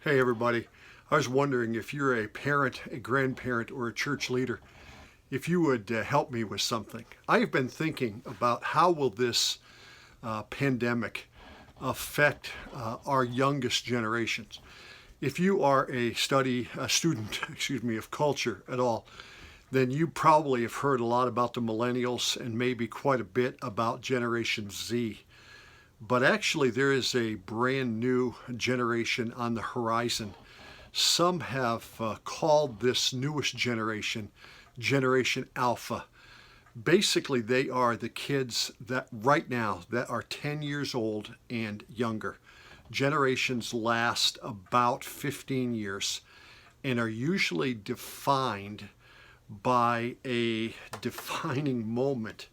Hey everybody, I was wondering if you're a parent, a grandparent, or a church leader, if you would help me with something. I have been thinking about how will this pandemic affect our youngest generations. If you are a student, excuse me, of culture at all, then you probably have heard a lot about the millennials and maybe quite a bit about Generation Z. But actually, there is a brand new generation on the horizon. Some have called this newest generation Generation Alpha. Basically, they are the kids that right now that are 10 years old and younger. Generations last about 15 years and are usually defined by a defining moment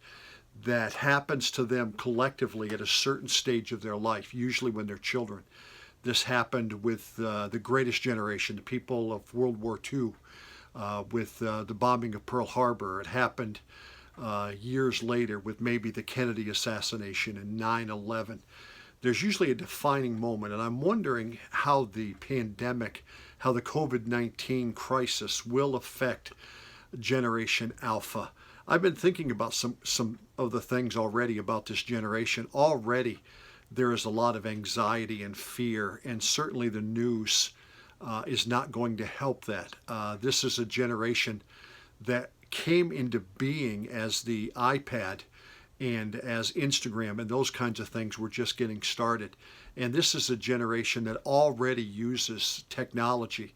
that happens to them collectively at a certain stage of their life, usually when they're children. This happened with the greatest generation, the people of World War II, with the bombing of Pearl Harbor. It happened years later with maybe the Kennedy assassination and 9/11. There's usually a defining moment, and I'm wondering how the pandemic, how the COVID-19 crisis will affect Generation Alpha. I've been thinking about some of the things already about this generation. Already, there is a lot of anxiety and fear, and certainly the news is not going to help that. This is a generation that came into being as the iPad and as Instagram and those kinds of things were just getting started. And this is a generation that already uses technology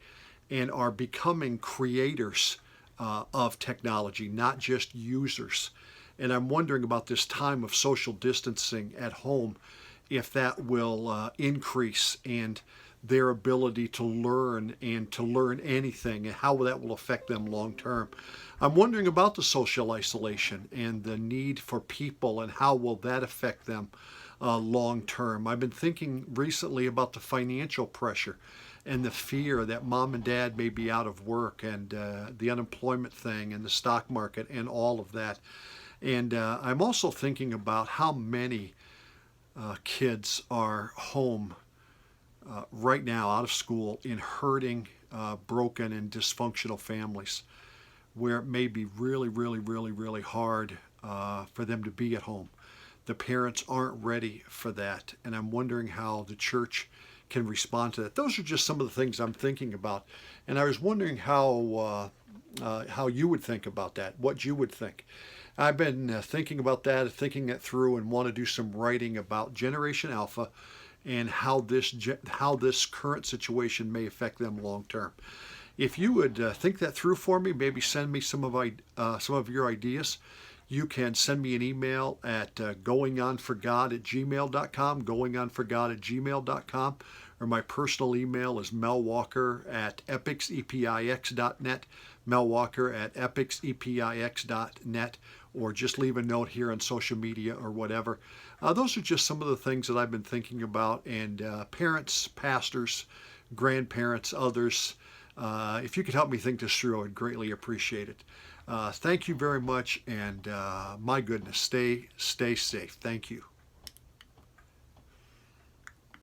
and are becoming creators of technology, not just users. And I'm wondering about this time of social distancing at home, if that will increase and their ability to learn and to learn anything and how that will affect them long term. I'm wondering about the social isolation and the need for people and how will that affect them long term. I've been thinking recently about the financial pressure and the fear that mom and dad may be out of work and the unemployment thing and the stock market and all of that. And I'm also thinking about how many kids are home right now out of school in hurting, broken, and dysfunctional families where it may be really, really, really, really hard for them to be at home. The parents aren't ready for that, and I'm wondering how the church can respond to that. Those are just some of the things I'm thinking about, and I was wondering how you would think about that, what you would think. I've been thinking about that, thinking it through, and want to do some writing about Generation Alpha and how this current situation may affect them long term. If you would think that through for me, maybe send me some of your ideas. You can send me an email at goingonforgod@gmail.com, goingonforgod@gmail.com, or my personal email is melwalker@epixepix.net, melwalker@epixepix.net, or just leave a note here on social media or whatever. Those are just some of the things that I've been thinking about, and parents, pastors, grandparents, others, if you could help me think this through, I'd greatly appreciate it. Thank you very much, and my goodness, stay safe. Thank you.